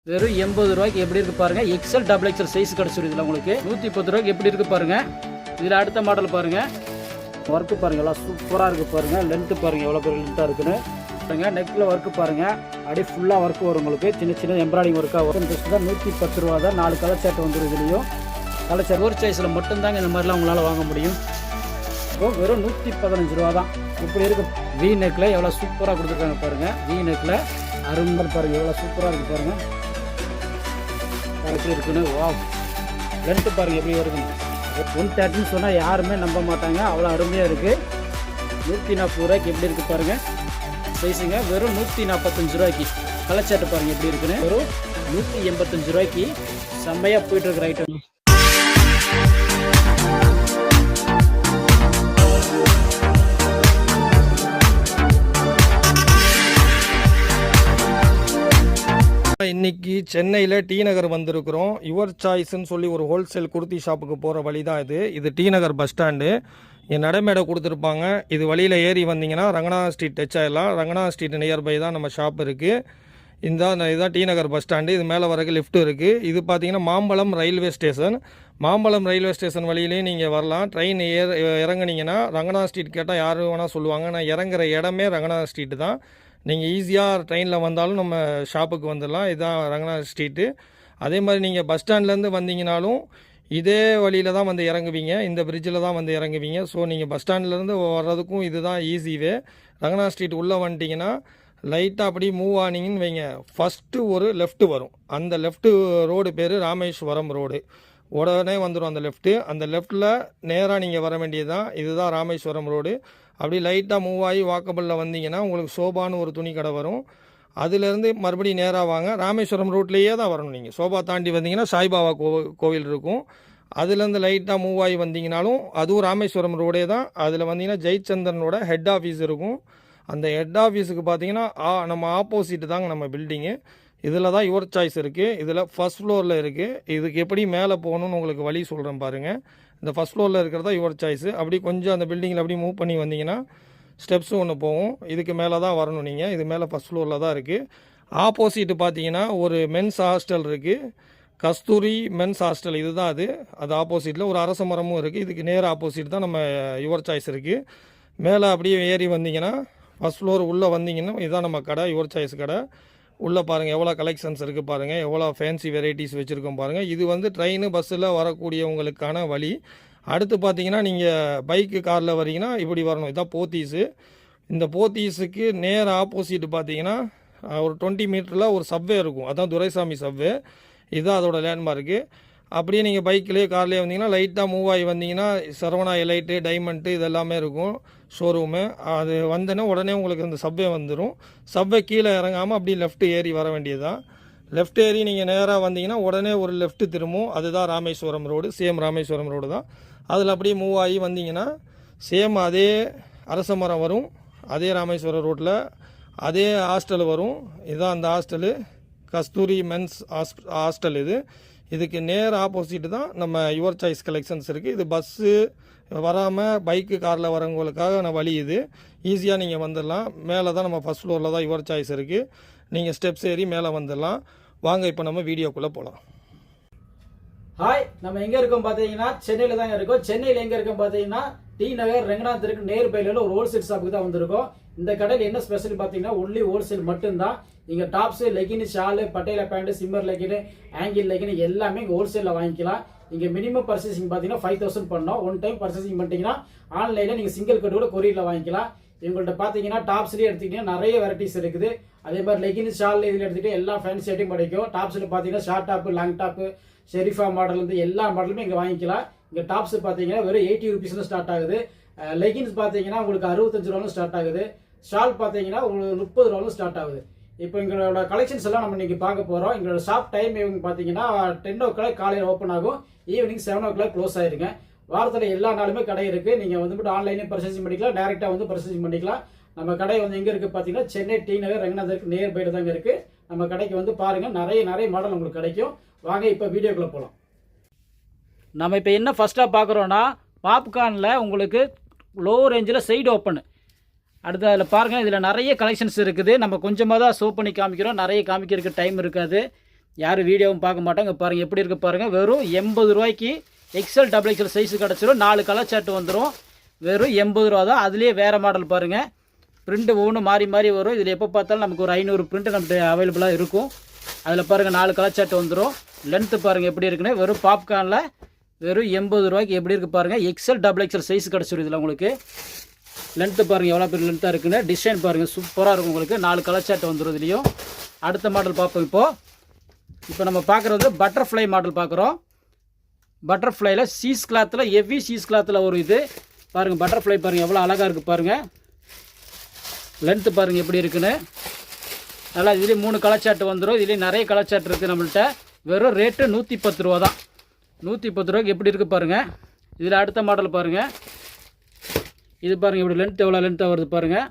வெறும் 80 ரூபாய்க்கு எப்படி இருக்கு பாருங்க. எக்ஸல் டபுள் எக்ஸல் சைஸ் கிடைச்சிருக்கு. இதில் உங்களுக்கு 110 ரூபாய்க்கு எப்படி இருக்கு பாருங்க. இதில் அடுத்த மாடல் பாருங்க. ஒர்க்கு பாருங்க, எல்லாம் சூப்பராக இருக்கு பாருங்க. லென்த்து பாருங்க எவ்வளோ பெரிய லென்த்தாக இருக்குன்னு பாருங்க. நெக்கில் ஒர்க்கு பாருங்க, அப்படியே ஃபுல்லாக ஒர்க்கு வரும் உங்களுக்கு. சின்ன சின்ன எம்ப்ராய்டிங் ஒர்க்காக வரும். ட்ரெஸ் தான் 110 ரூபா தான். 4 கலர் சேட் வந்துடும். இதுலேயும் கலர் சேட் ஒரு சைஸில் மட்டும்தாங்க இந்த மாதிரிலாம் உங்களால் வாங்க முடியும். இப்போ வெறும் 115 ரூபா தான். இப்படி இருக்கு. வி நெக்கில் எவ்வளோ சூப்பராக கொடுத்துருக்காங்க பாருங்க. வி நெக்கில் அரும்பர் பாருங்க, எவ்வளோ சூப்பராக இருக்குது பாருங்க. எப்படி இருக்குன்னு வா. லென்த்து பாருங்க எப்படி இருக்குன்னு. 130ன்னு சொன்னால் யாருமே நம்ப மாட்டாங்க, அவ்வளோ அருமையாக இருக்குது. 140 ரூபாய்க்கு எப்படி இருக்குது பாருங்கள் சைஸுங்க. வெறும் 145 ரூபாய்க்கு கலர் சேட்டு பாருங்கள் எப்படி இருக்குன்னு. வெறும் 185 ரூபாய்க்கு செம்மையாக போயிட்டுருக்குற ஐட்டம். இன்னைக்கு சென்னையில் டி நகர் வந்திருக்கிறோம். யுவர் சாய்ஸ்ன்னு சொல்லி ஒரு ஹோல்சேல் குர்த்தி ஷாப்புக்கு போகிற வழி தான் இது டி நகர் பஸ் ஸ்டாண்டு. என் நடைமேடை கொடுத்துருப்பாங்க. இது வழியில் ஏறி வந்தீங்கன்னா ரங்கநாத ஸ்ட்ரீட் டச் ஆகிடலாம். ரங்கநாத ஸ்ட்ரீட் நியர்பை தான் நம்ம ஷாப் இருக்குது. இதுதான் டி நகர் பஸ் ஸ்டாண்டு. இது மேலே வரைக்கும் லிஃப்ட் இருக்குது. இது பார்த்தீங்கன்னா மாம்பழம் ரயில்வே ஸ்டேஷன். மாம்பழம் ரயில்வே ஸ்டேஷன் வழியிலே நீங்கள் வரலாம். ட்ரெயின் இறங்குனீங்கன்னா ரங்கநாத ஸ்ட்ரீட் கேட்டால் யார் வேணால் சொல்லுவாங்க. நான் இறங்குற இடமே ரங்கநாத ஸ்ட்ரீட்டு தான். நீங்கள் ஈஸியாக ட்ரெயினில் வந்தாலும் நம்ம ஷாப்புக்கு வந்துடலாம். இதுதான் ரங்கநாத ஸ்ட்ரீட்டு. அதே மாதிரி நீங்கள் பஸ் ஸ்டாண்ட்லேருந்து வந்தீங்கனாலும் இதே வழியில் தான் வந்து இறங்குவீங்க. இந்த பிரிட்ஜில் தான் வந்து இறங்குவீங்க. ஸோ நீங்கள் பஸ் ஸ்டாண்ட்லேருந்து வர்றதுக்கும் இதுதான் ஈஸிவே. ரங்கநாத ஸ்ட்ரீட் உள்ளே வந்துட்டிங்கன்னா லைட்டாக அப்படி மூவ் ஆனீங்கன்னு வைங்க, ஃபஸ்ட்டு ஒரு லெஃப்ட்டு வரும். அந்த லெஃப்ட்டு ரோடு பேர் ராமேஸ்வரம் ரோடு. உடனே வந்துடும் அந்த லெஃப்ட்டு. அந்த லெஃப்ட்டில் நேராக நீங்கள் வர வேண்டியது தான். இதுதான் ராமேஸ்வரம் ரோடு. அப்படி லைட்டாக மூவ் ஆகி வாக்கபிளில் வந்தீங்கன்னா உங்களுக்கு சோபான்னு ஒரு துணி கடை வரும். அதுலேருந்து மறுபடியும் நேராக வாங்க. ராமேஸ்வரம் ரோட்லேயே தான் வரணும். நீங்கள் சோபா தாண்டி வந்தீங்கன்னா சாய்பாபா கோவில் இருக்கும். அதுலேருந்து லைட்டாக மூவ் ஆகி வந்தீங்கனாலும் அதுவும் ராமேஸ்வரம் ரோடே தான். அதில் வந்தீங்கன்னா ஜெயச்சந்திரனோட ஹெட் ஆஃபீஸ் இருக்கும். அந்த ஹெட் ஆஃபீஸுக்கு பார்த்தீங்கன்னா நம்ம ஆப்போசிட்டு தாங்க நம்ம பில்டிங்கு. இதில் தான் யுவர் சாய்ஸ் இருக்குது. இதில் ஃபஸ்ட் ஃப்ளோரில் இருக்குது. இதுக்கு எப்படி மேலே போகணுன்னு உங்களுக்கு வழி சொல்கிறேன் பாருங்கள். இந்த ஃபஸ்ட் ஃப்ளோரில் இருக்கிறதா யுவர் சாய்ஸு. அப்படி கொஞ்சம் அந்த பில்டிங்கில் அப்படி மூவ் பண்ணி வந்தீங்கன்னா ஸ்டெப்ஸும் ஒன்று போகும். இதுக்கு மேலே தான் வரணும் நீங்கள். இது மேலே ஃபஸ்ட் ஃப்ளோரில் தான் இருக்குது. ஆப்போசிட்டு பார்த்தீங்கன்னா ஒரு மென்ஸ் ஹாஸ்டல் இருக்குது. கஸ்தூரி மென்ஸ் ஹாஸ்டல் இதுதான் அது ஆப்போசிட்டில் ஒரு அரச மரமும் இருக்குது. இதுக்கு நேர் ஆப்போசிட் தான் நம்ம யுவர் சாய்ஸ் இருக்குது. மேலே அப்படியே ஏறி வந்தீங்கன்னா ஃபஸ்ட் ஃப்ளோர் உள்ளே வந்தீங்கன்னா இதுதான் நம்ம கடை, யுவர் சாய்ஸ் கடை. உள்ளே பாருங்கள் எவ்வளோ கலெக்ஷன்ஸ் இருக்குது பாருங்கள். எவ்வளோ ஃபேன்சி வெரைட்டிஸ் வச்சுருக்கோம் பாருங்கள். இது வந்து ட்ரெயின் பஸ்ஸில் வரக்கூடியவங்களுக்கான வழி. அடுத்து பார்த்தீங்கன்னா நீங்கள் பைக்கு காரில் வரீங்கன்னா இப்படி வரணும். இதுதான் போத்தீஸு. இந்த போத்தீஸுக்கு நேர் ஆப்போசிட் பார்த்தீங்கன்னா ஒரு 20 மீட்டரில் ஒரு சப்வே இருக்கும். அதான் துரைசாமி சப்வே. இதுதான் அதோட லேண்ட்மார்க்கு. அப்படியே நீங்கள் பைக்கிலே கார்லேயே வந்தீங்கன்னா லைட்டாக மூவ் ஆகி வந்தீங்கன்னா சரவணா எலைட்டு டைமண்ட்டு இதெல்லாமே இருக்கும் ஷோரூமு. அது வந்தோன்னே உடனே உங்களுக்கு இந்த சப்வே வந்துடும். சப்வே கீழே இறங்காமல் அப்படி லெஃப்ட்டு ஏறி வர வேண்டியது தான். லெஃப்ட் ஏறி நீங்கள் நேராக வந்தீங்கன்னா உடனே ஒரு லெஃப்ட்டு திரும்பும். அதுதான் Rameswaram road. Same Rameswaram road தான். அதில் அப்படியே மூவ் ஆகி வந்தீங்கன்னா சேம் அதே அரச மரம் வரும். அதே ராமேஸ்வரம் ரோட்டில் அதே ஹாஸ்டல் வரும். இதுதான் அந்த ஹாஸ்டலு, கஸ்தூரி மென்ஸ் ஹாஸ்டல். இதுக்கு நேர் ஆப்போசிட்டு தான் நம்ம யுவர் சாய்ஸ் கலெக்ஷன்ஸ் இருக்குது. இது பஸ்ஸு வராமல் பைக்கு காரில் வரவங்களுக்காக வழி. இது ஈஸியாக நீங்கள் வந்துடலாம். மேலே தான் நம்ம ஃபஸ்ட் ஃப்ளோரில் தான் யுவர் சாய்ஸ் இருக்குது. நீங்கள் ஸ்டெப்ஸ் ஏறி மேலே வந்துடலாம். வாங்க இப்போ நம்ம வீடியோக்குள்ளே போகலாம். ஹாய், நம்ம எங்கே இருக்கோம் பார்த்தீங்கன்னா சென்னையில் தாங்க இருக்கோம். சென்னையில் எங்கே இருக்கோம் பார்த்தீங்கன்னா டி நகர் ரங்கநாதருக்கு நேர் பையில ஒரு ஹோல்சேல் ஷாப்புக்கு தான் வந்திருக்கோம். இந்த கடையில் என்ன ஸ்பெஷல் பார்த்தீங்கன்னா ஒன்லி ஹோல்சேல் மட்டும்தான். இங்கே tops, leggings, shawl, Patiala pant, shimmer leggings, ankle leggings எல்லாமே இங்கே ஹோல்சேலில் வாங்கிக்கலாம். இங்கே மினிமம் பர்ச்சேசிங் பார்த்தீங்கன்னா 5000 பண்ணோம். ஒன் டைம் பர்ச்சேசிங் பண்ணிட்டீங்கன்னா ஆன்லைனில் நீங்கள் சிங்கிள் கட்டு கூட கொரியரில் வாங்கிக்கலாம். இவங்கள்ட்ட பார்த்தீங்கன்னா டாப்ஸ்லேயே எடுத்துக்கிட்டீங்கன்னா நிறைய வெரைட்டிஸ் இருக்குது. அதே மாதிரி லெகின், ஷால் இதில் எடுத்துகிட்டு எல்லா ஃபேன்சி ஐட்டம் கிடைக்கும். டாப்ஸில் பார்த்தீங்கன்னா ஷார்ட் டாப்பு, லாங் டாப்பு, ஷெரீஃபா மாடல் வந்து எல்லா மாடலுமே இங்கே வாங்கிக்கலாம். இங்கே டாப்ஸ் பார்த்தீங்கன்னா வெறும் 80 ருபீஸ்ல ஸ்டார்ட் ஆகுது. லெகின்ஸ் பார்த்தீங்கன்னா உங்களுக்கு 65 ரூபாலும் ஸ்டார்ட் ஆகுது. ஷால் பார்த்தீங்கன்னா உங்களுக்கு 30 ரூபாலும் ஸ்டார்ட் ஆகுது. இப்போ எங்களோட கலெக்ஷன்ஸ் எல்லாம் நம்ம இன்னைக்கு பார்க்க போகிறோம். எங்களோட ஷாப் டைம் பார்த்தீங்கன்னா 10 o'clock காலையில் ஓப்பன் ஆகும். ஈவினிங் 7 o'clock க்ளோஸ் ஆயிருங்க. வாரத்தில் எல்லா நாளுமே கடை இருக்குது. நீங்கள் வந்துட்டு ஆன்லைனே பர்ச்சேசிங் பண்ணிக்கலாம், டேரெக்டாக வந்து பர்ச்சேசிங் பண்ணிக்கலாம். நம்ம கடை வந்து எங்கே இருக்குது பார்த்தீங்கன்னா சென்னை டி நகர் ரங்கநாதருக்கு நேர் பையில் தாங்க இருக்குது. நம்ம கடைக்கு வந்து பாருங்கள், நிறைய மாடல் உங்களுக்கு கிடைக்கும். வாங்க இப்போ வீடியோக்குள்ளே போகலாம். நம்ம இப்போ என்ன ஃபஸ்ட்டாக பார்க்குறோன்னா பாப்கார்னில் உங்களுக்கு லோ ரேஞ்சில் சைடு ஓப்பனு. அடுத்து அதில் பாருங்கள், இதில் நிறைய கலெக்ஷன்ஸ் இருக்குது. நம்ம கொஞ்சமாக தான் ஷோ பண்ணி காமிக்கிறோம், நிறைய காமிக்கிறதுக்கு டைம் இருக்காது. யாரும் வீடியோவும் பார்க்க மாட்டாங்க. பாருங்கள் எப்படி இருக்குது பாருங்கள். வெறும் 80 ரூபாய்க்கு எக்ஸ்எல் டபுள் எக்ஸ்எல் சைஸு கிடச்சிரும். 4 கலர் சார்ட் வந்துடும். வெறும் 80 ரூபா தான். அதுலேயே வேறு மாடல் பாருங்கள். பிரிண்ட்டு ஒவ்வொன்று மாறி மாறி வரும். இதில் எப்போ பார்த்தாலும் நமக்கு ஒரு 500 பிரிண்ட்டு நம்மகிட்ட அவைலபிளாக இருக்கும். அதில் பாருங்கள் 4 கலர் சார்ட் வந்துடும். லென்த்து பாருங்கள் எப்படி இருக்குன்னு. வெறும் பாப்கார்னில் வெறும் 80 ரூபாய்க்கு எப்படி இருக்குது பாருங்கள். எக்ஸ்எல் டபுள் எக்ஸ்எல் சைஸ் கிடச்சிரும். இதில் உங்களுக்கு லென்த்து பாருங்கள் எவ்வளோ பெரிய லென்த்தாக இருக்குன்னு. டிசைன் பாருங்கள் சூப்பராக இருக்கும் உங்களுக்கு. 4 கலர் சார்ட் வந்துடும் இதுலேயும். அடுத்த மாடல் பார்ப்போம். இப்போ நம்ம பார்க்குறது பட்டர்ஃப்ளை மாடல் பார்க்குறோம். பட்டர்ஃப்ளைல சீஸ் கிளாத்தில் ஹெவி சீஸ் கிளாத்தில் ஒரு இது பாருங்கள். பட்டர்ஃப்ளை பாருங்கள் எவ்வளோ அழகாக இருக்குது பாருங்கள். லென்த்து பாருங்கள் எப்படி இருக்குன்னு. நல்லா இதுலேயும் 3 கலர் சார்ட் வந்துடும். இதுலேயும் நிறைய கலர் சார்ட் இருக்குது நம்மள்கிட்ட. வெறும் ரேட்டு 110 ரூபா தான். 110 ரூபாய்க்கு எப்படி இருக்குது பாருங்கள். இதில் அடுத்த மாடல் பாருங்கள். இது பாருங்கள் இப்படி லென்த் எவ்வளோ லென்த்தாக வருது பாருங்கள்.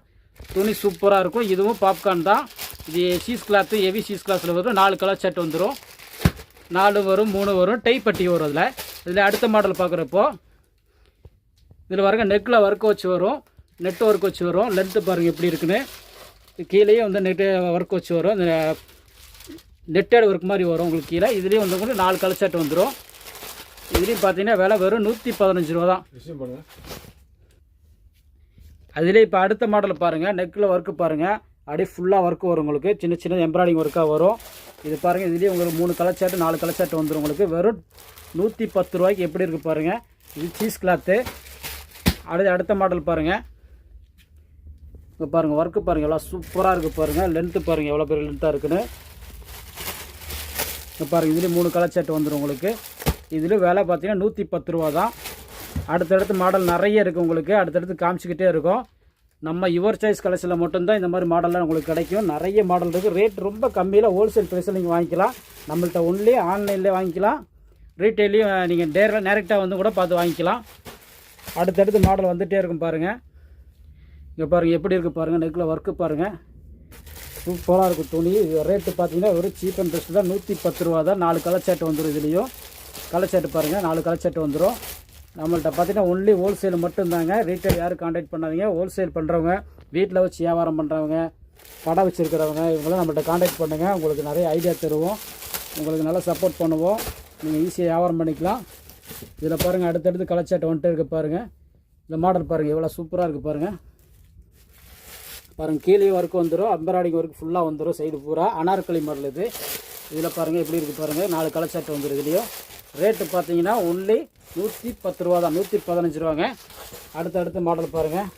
துணி சூப்பராக இருக்கும். இதுவும் பாப்கார்ன் தான். இது சீஸ் கிளாத்து ஹெவி சீஸ் கிளாஸில் வரும். 4 கலர் ஷர்ட் வந்துடும். 4 வரும் 3 வரும் டை பட்டி வரும். இதில் அடுத்த மாடல் பார்க்குறப்போ இதில் பாருங்க நெக்கில் ஒர்க் வச்சு வரும். நெட் ஒர்க் வச்சு வரும். லென்த்து பாருங்கள் எப்படி இருக்குன்னு. கீழேயே வந்து நெட்டு ஒர்க் வச்சு வரும். இந்த நெட்டட் ஒர்க் மாதிரி வரும் உங்களுக்கு கீழே. இதுலேயும் வந்து உங்களுக்கு 4 கலர் ஷர்ட் வந்துடும். இதுலேயும் பார்த்தீங்கன்னா விலை வெறும் 115 ரூபா தான். அதிலே இப்போ அடுத்த மாடல் பாருங்கள். நெக்கில் ஒர்க்கு பாருங்கள். அப்படியே ஃபுல்லாக ஒர்க்கு வரும் உங்களுக்கு. சின்ன சின்ன எம்ப்ராய்டிங் ஒர்க்காக வரும். இது பாருங்கள். இதுலேயே உங்களுக்கு 3 கலர் ஷர்ட் 4 கலர் ஷர்ட் வந்துடும் உங்களுக்கு. வெறும் 110 ரூபாய்க்கு எப்படி இருக்குது பாருங்கள். இது சீஸ் கிளாத்து. அடுத்த மாடல் பாருங்கள். இப்போ பாருங்கள் ஒர்க்கு பாருங்கள் எவ்வளோ சூப்பராக இருக்குது பாருங்கள். லென்த்து பாருங்கள் எவ்வளோ பெரிய லென்த்தாக இருக்குன்னு. இப்போ பாருங்கள் இதுலேயும் 3 கலர் ஷர்ட் வந்துடும் உங்களுக்கு. இதில் விலை பார்த்தீங்கன்னா 110 ரூபா தான். அடுத்தடுத்து மாடல் நிறைய இருக்குது உங்களுக்கு. அடுத்தடுத்து காமிச்சிக்கிட்டே இருக்கும். நம்ம யுவர் சாய்ஸ் கலெக்ஷனில் மட்டும்தான் இந்த மாதிரி மாடல்லாம் உங்களுக்கு கிடைக்கும். நிறைய மாடல் இருக்குது. ரேட் ரொம்ப கம்மியில் ஹோல்சேல் ப்ரைஸில் நீங்கள் வாங்கிக்கலாம். நம்மள்ட்ட ஒன்லி ஆன்லைன்லேயே வாங்கிக்கலாம். ரீட்டெயிலையும் நீங்கள் டேரெக்டாக வந்து கூட பார்த்து வாங்கிக்கலாம். அடுத்தடுத்து மாடல் வந்துகிட்டே இருக்கும் பாருங்கள். இங்கே பாருங்கள் எப்படி இருக்குது பாருங்கள். நெக்கில் ஒர்க்கு பாருங்கள் சூப்பராக இருக்கும் துணி. ரேட்டு பார்த்தீங்கன்னா ஒரு சீப் அண்ட் பெஸ்ட் தான். 110 ரூபா தான். 4 கலர் ஷர்ட் வந்துடும். இதுலேயும் கலர் ஷர்ட் பாருங்கள். 4 கலர் ஷர்ட் வந்துடும். நம்மள்ட்ட பார்த்தீங்கன்னா ஒன்லி ஹோல்சேல் மட்டும்தாங்க. ரீட்டைல் யாரும் கான்டாக்ட் பண்ணாதீங்க. ஹோல்சேல் பண்ணுறவங்க, வீட்டில் வச்சு வியாபாரம் பண்ணுறவங்க, கடை வச்சுருக்கிறவங்க இவங்களாம் நம்மள்ட்ட கான்டாக்ட் பண்ணுங்கள். உங்களுக்கு நிறைய ஐடியா தருவோம். உங்களுக்கு நல்லா சப்போர்ட் பண்ணுவோம். நீங்கள் ஈஸியாக வியாபாரம் பண்ணிக்கலாம். இதில் பாருங்கள் அடுத்தடுத்து கலர் ஷர்ட் வந்துட்டு இருக்குது பாருங்கள். இந்த மாடல் பாருங்கள் எவ்வளோ சூப்பராக இருக்குது பாருங்கள். பாருங்கள் கீழே ஒர்க் வந்துடும். எம்ப்ராய்டிங் ஒர்க் ஃபுல்லாக வந்துடும். சைடு பூரா அனார்கலி மாடல் இது. இதில் பாருங்கள் எப்படி இருக்குது பாருங்கள். 4 கலர் ஷர்ட் வந்துடும். இதுலேயும் ரேட்டு பார்த்தீங்கன்னா ஒன்லி 110 ரூபா தான். 115 ரூபாங்க. அடுத்த மாடல் பாருங்கள்.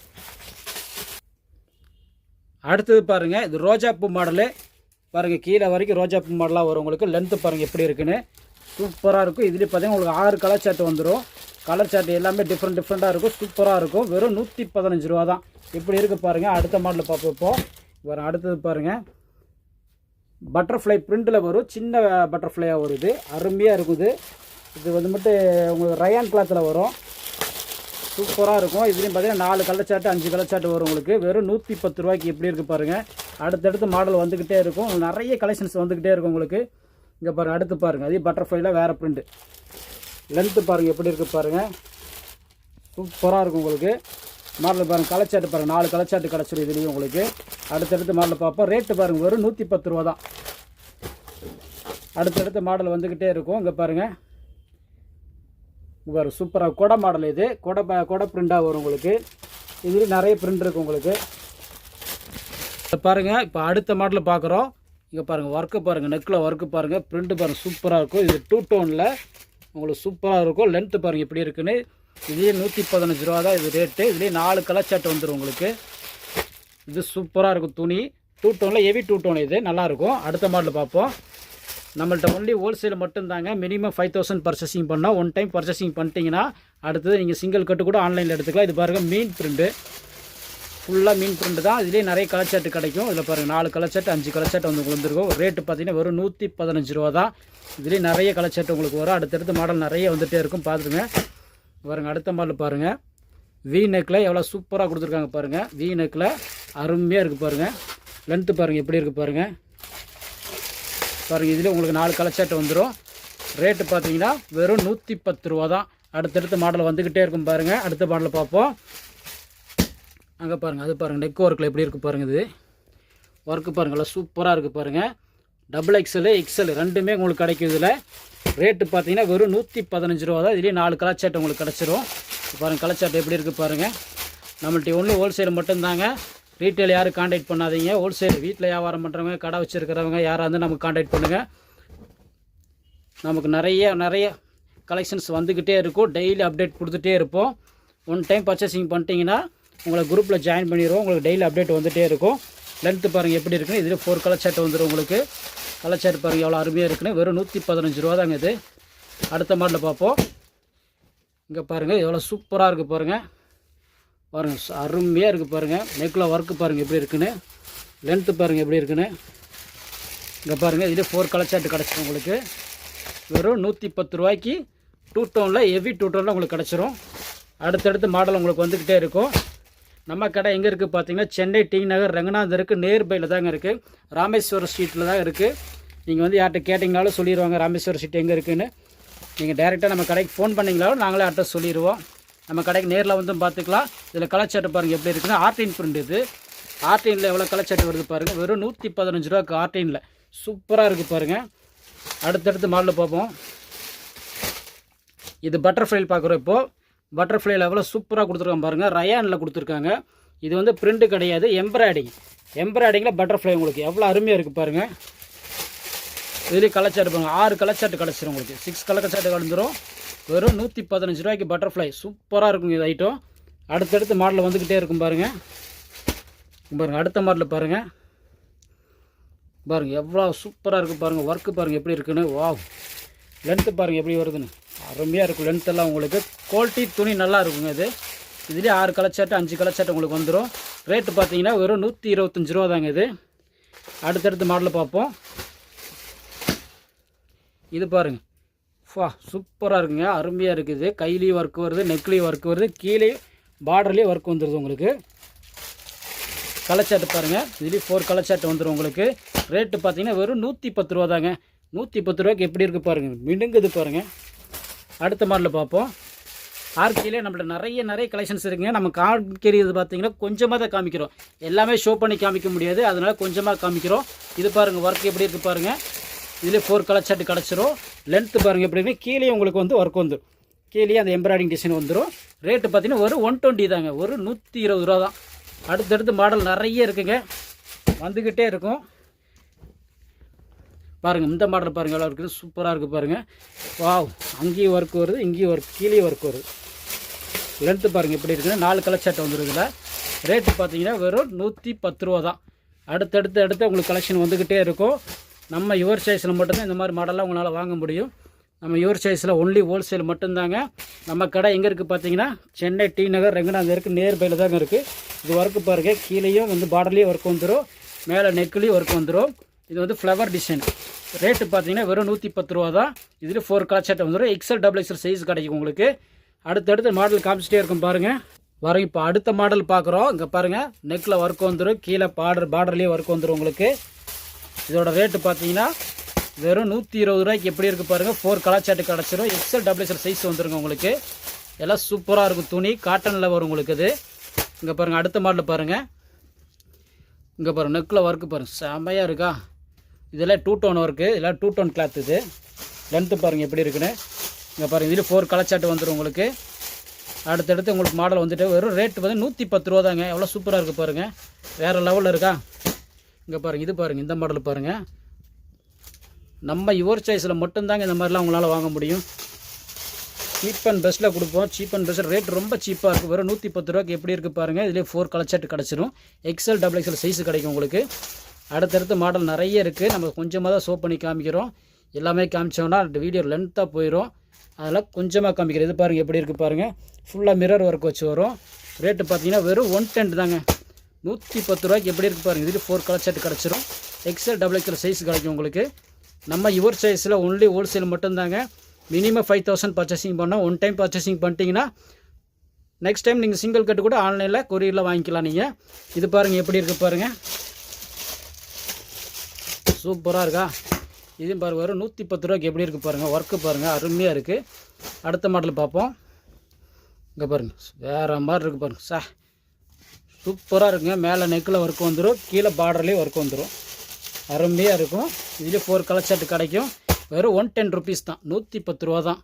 அடுத்தது பாருங்கள். இது ரோஜாப்பூ மாடலு பாருங்கள். கீழே வரைக்கும் ரோஜாப்பூ மாடலாக வரும் உங்களுக்கு. லென்த்து பாருங்கள் எப்படி இருக்குன்னு. சூப்பராக இருக்கும். இதுலேயே பார்த்தீங்கன்னா உங்களுக்கு 6 கலர் சார்ட் வந்துடும். கலர் சார்ட் எல்லாமே டிஃப்ரெண்ட்டாக இருக்கும். சூப்பராக இருக்கும். வெறும் 115 ரூபா தான். எப்படி இருக்குது பாருங்கள். அடுத்த மாடலில் பார்ப்போம். வரும் அடுத்தது பாருங்கள். பட்டர்ஃப்ளை பிரிண்டில் வரும். சின்ன பட்டர்ஃப்ளையாக வருது. அருமையாக இருக்குது. இது வந்து மட்டும் உங்களுக்கு ரயான் கிளாத்தில் வரும். சூப்பராக இருக்கும். இதுலேயும் பார்த்தீங்கன்னா 4 கலர் சார்ட்டு 5 கலர் சார்ட்டு வரும் உங்களுக்கு. வெறும் 110 ரூபாய்க்கு எப்படி இருக்குது பாருங்கள். அடுத்தடுத்து மாடல் வந்துக்கிட்டே இருக்கும். நிறைய கலெக்ஷன்ஸ் வந்துக்கிட்டே இருக்கும் உங்களுக்கு. இங்கே பாருங்கள் அடுத்து பாருங்கள். அதே பட்டர்ஃப்ளைல வேறு பிரிண்ட்டு. லென்த்து பாருங்கள் எப்படி இருக்குது பாருங்கள். சூப்பராக இருக்கும் உங்களுக்கு. மாடல் பாருங்கள். கலர் சார்ட்டு பாருங்கள். 4 கலர் சார்ட்டு கிடச்சிடும் இதுலேயும் உங்களுக்கு. அடுத்தடுத்து மாடல் பார்ப்போம். ரேட்டு பாருங்கள் வெறும் 110 ரூபா தான். அடுத்தடுத்த மாடல் வந்துக்கிட்டே இருக்கும். இங்கே பாருங்கள் வரும் சூப்பராக கொடை மாடல். இது கொடை பிரிண்டாக வரும் உங்களுக்கு. இதுலேயும் நிறைய பிரிண்ட் இருக்குது உங்களுக்கு. பாருங்கள் இப்போ அடுத்த மாடலில் பார்க்குறோம். இங்கே பாருங்கள் ஒர்க்கு பாருங்கள். நெக்கில் ஒர்க்கு பாருங்கள். பிரிண்ட்டு பாருங்கள் சூப்பராக இருக்கும். இது 2 டோனில் உங்களுக்கு சூப்பராக இருக்கும். லென்த்து பாருங்கள் எப்படி இருக்குன்னு. இதுலேயே 115 ரூபா தான் இது ரேட்டு. இதுலேயே 4 கலர் சார்ட் வந்துடும் உங்களுக்கு. இது சூப்பராக இருக்கும் துணி. 2 டோனில் ஹெவி 2 டோன். இது நல்லாயிருக்கும். அடுத்த மாடல் பார்ப்போம். நம்மள்ட்ட ஒன்லி ஹோல்சேல் மட்டும்தாங்க. மினிமம் 5000 பர்ச்சேசிங் பண்ணால் ஒன் டைம் பர்ச்சேசிங் பண்ணிட்டீங்கன்னா அடுத்தது நீங்கள் சிங்கிள் கட்டு கூட ஆன்லைனில் எடுத்துக்கலாம். இது பாருங்கள் மீன் பிரிண்ட்டு. ஃபுல்லாக மீன் பிரிண்ட் தான். இதுலேயே நிறைய கலர் சார்ட் கிடைக்கும். இதில் பாருங்கள் 4 கலர் சார்ட் 5 கலர் சார்ட் வந்து வந்துருக்கும். ரேட்டு பார்த்தீங்கன்னா வெறும் 115 ரூபா தான். இதுலேயே நிறைய கலர் சார்ட் உங்களுக்கு வரும். அடுத்தடுத்து மாடல் நிறைய வந்துகிட்டே இருக்கும். பார்த்துருங்க. பாருங்கள் அடுத்த மாடல் பாருங்கள். வி நெக்கில் எவ்வளோ சூப்பராக கொடுத்துருக்காங்க பாருங்கள். வி நெக்கில் அருமையாக இருக்குது பாருங்கள். லென்த்து பாருங்கள் எப்படி இருக்குது பாருங்கள். பாருங்கள் இதில் உங்களுக்கு 4 கலர் சார்ட் வந்துடும். ரேட்டு பார்த்தீங்கன்னா வெறும் 110 ரூபா தான். அடுத்தடுத்த மாடல் வந்துக்கிட்டே இருக்கும் பாருங்கள். அடுத்த மாடலை பார்ப்போம். அங்கே பாருங்கள் அது பாருங்கள் நெக் ஒர்க்கில் எப்படி இருக்குது பாருங்கள். இது ஒர்க்கு பாருங்கள் சூப்பராக இருக்குது பாருங்கள். டபுள் எக்ஸல் எக்ஸல் ரெண்டுமே உங்களுக்கு கிடைக்கும். இதில் ரேட்டு பார்த்தீங்கன்னா வெறும் 115 ரூபா தான். இதுலேயே 4 கலர் சார்ட் உங்களுக்கு கிடச்சிரும். பாருங்கள் கலர் சார்ட் எப்படி இருக்குது பாருங்கள். நம்மள்ட்ட ஒன்று ஹோல்சேல் மட்டும்தாங்க, ரீட்டைல் யாரும் காண்டாக்ட் பண்ணாதீங்க. ஹோல்சேல் வீட்டில் வியாபாரம் பண்ணுறவங்க, கடை வச்சுருக்கிறவங்க யாராக இருந்தால் நமக்கு காண்டாக்ட் பண்ணுங்கள். நமக்கு நிறைய கலெக்ஷன்ஸ் வந்துக்கிட்டே இருக்கும். டெய்லி அப்டேட் கொடுத்துட்டே இருப்போம். ஒன் டைம் பர்ச்சேசிங் பண்ணிட்டீங்கன்னா உங்களை குரூப்பில் ஜாயின் பண்ணிடுவோம். உங்களுக்கு டெய்லி அப்டேட் வந்துகிட்டே இருக்கும். லென்த்து பாருங்கள் எப்படி இருக்குன்னு. இதில் 4 கலர் சார்ட் வந்துடும் உங்களுக்கு. கலர் சார்ட் பாருங்கள் எவ்வளோ அருமையாக இருக்குன்னு. வெறும் 115 ரூபா தாங்க இது. அடுத்த மாடலில் பார்ப்போம். இங்கே பாருங்கள் எவ்வளோ சூப்பராக இருக்குது பாருங்கள். பாருங்கள் அருமையாக இருக்குது பாருங்கள். நெக்கில் ஒர்க்கு பாருங்கள் எப்படி இருக்குன்னு. லென்த்து பாருங்கள் எப்படி இருக்குன்னு. இங்கே பாருங்கள் இதில் 4 கலர் சார்ட் கிடச்சிடும் உங்களுக்கு. வெறும் 110 ரூபாய்க்கு 2 டோனில் ஹெவி 2 டோனில் உங்களுக்கு கிடச்சிரும். அடுத்தடுத்து மாடல் உங்களுக்கு வந்துக்கிட்டே இருக்கும். நம்ம கடை எங்கே இருக்குது பார்த்தீங்கன்னா சென்னை டி நகர் ரங்கநாதர் இருக்குது, நியர்பையில் தாங்க இருக்குது. ராமேஸ்வரம் ஸ்ட்ரீட்டில் தான் இருக்குது. நீங்கள் வந்து யார்கிட்ட கேட்டிங்கனாலும் சொல்லிடுவாங்க ராமேஸ்வரம் ஸ்ட்ரீட் எங்கே இருக்குதுன்னு. நீங்கள் டேரெக்டாக நம்ம கடைக்கு ஃபோன் பண்ணிங்களாலும் நாங்களே அட்ரஸ் சொல்லிடுவோம். நம்ம கடைக்கு நேரில் வந்து பார்த்துக்கலாம். இதில் கலர் சார்ட் பாருங்கள் எப்படி இருக்குன்னா ஆர்டின் பிரிண்ட். இது ஆர்டினில் எவ்வளோ கலர் சார்ட் வருது பாருங்கள். வெறும் 115 ரூபாய்க்கு ஆர்டினில் சூப்பராக இருக்குது பாருங்கள். அடுத்தடுத்து மாடலில் பார்ப்போம். இது பட்டர்ஃப்ளைல் பார்க்குறோம். இப்போது பட்டர்ஃப்ளைல எவ்வளோ சூப்பராக கொடுத்துருக்காங்க பாருங்கள். ரயானில் கொடுத்துருக்காங்க. இது வந்து பிரிண்ட்டு கிடையாது, எம்ப்ராய்டிங்கில் பட்டர்ஃப்ளை உங்களுக்கு எவ்வளோ அருமையாக இருக்குது பாருங்கள். இதுலேயும் கலர் சார்ட் பாருங்கள். 6 கலர் சார்ட் கிடச்சிரும் உங்களுக்கு. 6 கலர் சார்ட் கலந்துடும். வெறும் 115 ரூபாய்க்கு பட்டர்ஃப்ளை சூப்பராக இருக்கும் இது ஐட்டம். அடுத்தடுத்து மாடலில் வந்துக்கிட்டே இருக்கும் பாருங்கள். அடுத்த மாடலில் பாருங்கள். எவ்வளோ சூப்பராக இருக்குது பாருங்கள். ஒர்க்கு பாருங்கள் எப்படி இருக்குன்னு. வாவ், லென்த்து பாருங்கள் எப்படி வருதுன்னு. அருமையாக இருக்கும் லென்த்தெல்லாம் உங்களுக்கு. குவாலிட்டி துணி நல்லா இருக்குங்க. இதுலேயே 6 கலர் சார்ட் 5 கலர் சார்ட் உங்களுக்கு வந்துடும். ரேட்டு பார்த்தீங்கன்னா வெறும் 125 ரூபா தாங்க இது. அடுத்தடுத்து மாடலில் பார்ப்போம். இது பாருங்கள். சூப்பராக இருக்குங்க, அருமையாக இருக்குது. கையிலையும் ஒர்க் வருது, நெக்லேயும் ஒர்க் வருது, கீழே பார்டர்லேயும் ஒர்க் வந்துடுது உங்களுக்கு. கலர் சார்ட் பாருங்கள். இதுலேயும் 4 கலர் சார்ட் வந்துடும் உங்களுக்கு. ரேட்டு பார்த்தீங்கன்னா வெறும் 110 ரூபா தாங்க. 110 ரூபாய்க்கு எப்படி இருக்குது பாருங்கள், மிடுங்குது பாருங்கள். அடுத்த மாடலில் பார்ப்போம். ஆர்கிலே நம்மள்ட்ட நிறைய கலெக்ஷன்ஸ் இருக்குங்க. நம்ம காமிக்கிறது பார்த்தீங்கன்னா கொஞ்சமாக தான் காமிக்கிறோம். எல்லாமே ஷோ பண்ணி காமிக்க முடியாது, அதனால் கொஞ்சமாக காமிக்கிறோம். இது பாருங்கள் ஒர்க் எப்படி இருக்குது பாருங்கள். இதில் 4 கலர் சார்ட் கிடச்சிரும். லென்த்து பாருங்கள் எப்படி இருக்குது. கீழே உங்களுக்கு வந்து ஒர்க் வந்துடும். கீழே அந்த எம்ப்ராய்டிங் டிசைன் வந்துடும். ரேட்டு பார்த்தீங்கன்னா ஒரு 120 தாங்க. ஒரு 120 ரூபா தான். அடுத்தடுத்து மாடல் நிறைய இருக்குங்க, வந்துக்கிட்டே இருக்கும் பாருங்கள். இந்த மாடல் பாருங்கள் எவ்வளோ இருக்குது, சூப்பராக இருக்குது பாருங்கள். வாவ், அங்கேயும் ஒர்க் வருது, இங்கேயும் ஒர்க், கீழே ஒர்க் வருது. லென்த்து பாருங்கள் எப்படி இருக்குன்னு. 4 கலர் சார்ட் வந்துருக்குதுல. ரேட்டு பார்த்தீங்கன்னா வெறும் 110 ரூபா தான். அடுத்தடுத்து உங்களுக்கு கலெக்ஷன் வந்துக்கிட்டே இருக்கும். நம்ம யுவர் சாய்ஸில் மட்டும்தான் இந்த மாதிரி மாடலாக உங்களால் வாங்க முடியும். நம்ம யுவர் சாய்ஸில் ஒன்லி ஹோல்சேல் மட்டும்தாங்க. நம்ம கடை எங்கே இருக்குது பார்த்தீங்கன்னா சென்னை டி நகர் ரங்கநாதர் இருக்குது, நியர்பையில் தாங்க இருக்குது. இது ஒர்க்கு பாருங்கள். கீழேயும் வந்து பார்டர்லேயும் ஒர்க் வந்துடும், மேலே நெக்லேயும் ஒர்க் வந்துடும். இது வந்து ஃப்ளவர் டிசைன். ரேட்டு பார்த்தீங்கன்னா வெறும் 110 ரூபா தான். இதில் 4 கலர் சார்ட் வந்துடும். எக்ஸல் டபுள் எக்ஸல் சைஸ் கிடைக்கும் உங்களுக்கு. அடுத்தடுத்து மாடல் காமிச்சிட்டே இருக்கும் பாருங்கள். இப்போ அடுத்த மாடல் பார்க்குறோம். இங்கே பாருங்கள், நெக்கில் ஒர்க் வந்துடும், கீழே பார்டர்லேயே ஒர்க் வந்துடும் உங்களுக்கு. இதோட ரேட்டு பார்த்தீங்கன்னா வெறும் 120 ரூபாய்க்கு எப்படி இருக்குது பாருங்கள். 4 கலர் சார்ட் கிடச்சிரும். எக்ஸல் டபுள் எக்ஸல் சைஸ் வந்துருங்க உங்களுக்கு. எல்லாம் சூப்பராக இருக்கும். துணி காட்டனில் வரும் உங்களுக்கு. இது இங்கே பாருங்கள். அடுத்த மாடல் பாருங்கள். இங்கே பாருங்கள், நெக்கில் ஒர்க்கு பாருங்கள், செம்மையாக இருக்கா. இதெல்லாம் 2 டோன் ஒர்க்கு, இதெல்லாம் 2 டோன் கிளாத். இது லென்த்து பாருங்கள் எப்படி இருக்குன்னு. இங்கே பாருங்கள், இதில் 4 கலர் சார்ட் வந்துடும் உங்களுக்கு. அடுத்தடுத்து உங்களுக்கு மாடல் வந்துட்டு வெறும் ரேட்டு வந்து 110 ரூபா தாங்க. எவ்வளோ சூப்பராக இருக்குது பாருங்கள், வேறு லெவலில் இருக்கா. இங்கே பாருங்கள், இது பாருங்கள், இந்த மாடல் பாருங்கள். நம்ம யுவர் சாய்ஸில் மட்டும்தாங்க இந்த மாதிரிலாம் உங்களால் வாங்க முடியும். சீப் அண்ட் பெஸ்ட்டில் கொடுப்போம். சீப் அண்ட் பெஸ்ட் ரேட் ரொம்ப சீப்பாக இருக்குது. வெறும் 110 ரூபாய்க்கு எப்படி இருக்குது பாருங்கள். இதிலே 4 கலர் சார்ட் கிடச்சிரும். எக்ஸல் டபுள் எக்ஸல் சைஸ் கிடைக்கும் உங்களுக்கு. அடுத்தடுத்து மாடல் நிறைய இருக்குது. நம்ம கொஞ்சமாக தான் ஷோ பண்ணி காமிக்கிறோம். எல்லாமே காமிச்சோன்னா வீடியோ லென்த்தாக போயிடும், அதெல்லாம் கொஞ்சமாக காமிக்கிறோம். இது பாருங்கள் எப்படி இருக்குது பாருங்கள். ஃபுல்லாக மிரர் ஒர்க் வச்சு வரும். ரேட்டு பார்த்தீங்கன்னா வெறும் 110 தாங்க. 110 ரூபாய்க்கு எப்படி இருக்குது பாருங்கள். இதில் 4 கலர் சார்ட் கிடச்சிரும். எக்ஸல் டபுள் எக்ஸல் சைஸ் கிடைக்கும் உங்களுக்கு. நம்ம யுவர் சைஸில் ஒன்லி ஹோல்சேல் மட்டும்தாங்க. மினிமம் 5000 பர்ச்சேசிங் பண்ணோம். ஒன் டைம் பர்ச்சேசிங் பண்ணிட்டீங்கன்னா நெக்ஸ்ட் டைம் நீங்கள் சிங்கிள் கட்டு கூட ஆன்லைனில் கொரியரில் வாங்கிக்கலாம் நீங்கள். இது பாருங்கள் எப்படி இருக்குது பாருங்கள், சூப்பராக இருக்கா. இதுவும் பாருங்கள் வெறும் 110 ரூபாய்க்கு எப்படி இருக்குது பாருங்கள். ஒர்க்கு பாருங்கள், அருமையாக இருக்குது. அடுத்த மாடல் பார்ப்போம். இங்கே பாருங்கள், வேறு மாதிரி இருக்குது பாருங்கள். சூப்பராக இருக்குங்க. மேலே நெக்கில் ஒர்க் வந்துடும், கீழே பார்டர்லேயும் ஒர்க் வந்துடும். அருமையாக இருக்கும். இதுலேயே 4 கலர் ஷர்ட் கிடைக்கும். வெறும் 110 ருபீஸ் தான், 110 ரூபா தான்.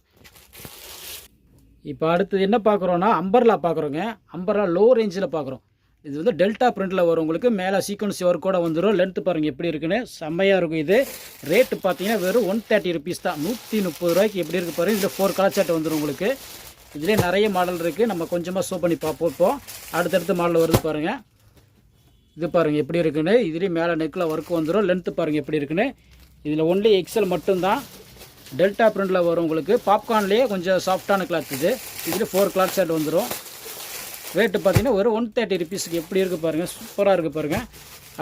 இப்போ அடுத்தது என்ன பார்க்குறோன்னா அம்பர்லா பார்க்குறோங்க. அம்பர்லா லோ ரேஞ்சில் பார்க்குறோம். இது வந்து டெல்டா பிரிண்டில் வரும் உங்களுக்கு. மேலே சீக்வன்ஸ் ஒர்க் கூட வந்துடும். லென்த்து பாருங்கள் எப்படி இருக்குன்னு, செம்மையாக இருக்கும். இது ரேட்டு பார்த்தீங்கன்னா வெறும் 130 ருபீஸ் தான், 130 ரூபாய்க்கு எப்படி இருக்குது பாருங்கள். இதில் 4 கலர் ஷர்ட் வந்துடும் உங்களுக்கு. இதிலே நிறைய மாடல் இருக்குது, நம்ம கொஞ்சமாக ஷோ பண்ணி பார்ப்போம். இப்போ அடுத்தடுத்து மாடல் வருது பாருங்கள். இது பாருங்கள் எப்படி இருக்குன்னு. இதுலேயும் மேலே நெக்கில் ஒர்க் வந்துடும். லென்த்து பாருங்கள் எப்படி இருக்குன்னு. இதில் ஒன்லி எக்ஸல் மட்டும்தான், டெல்டா பிரிண்டில் வரும் உங்களுக்கு. பாப்கார்ன்லேயே கொஞ்சம் சாஃப்டான கிளாத் இது. இதில் 4 கலர் ஷர்ட் வந்துடும். ரேட்டு பார்த்தீங்கன்னா ஒரு 130 ருபீஸுக்கு எப்படி இருக்குது பாருங்கள், சூப்பராக இருக்குது பாருங்கள்.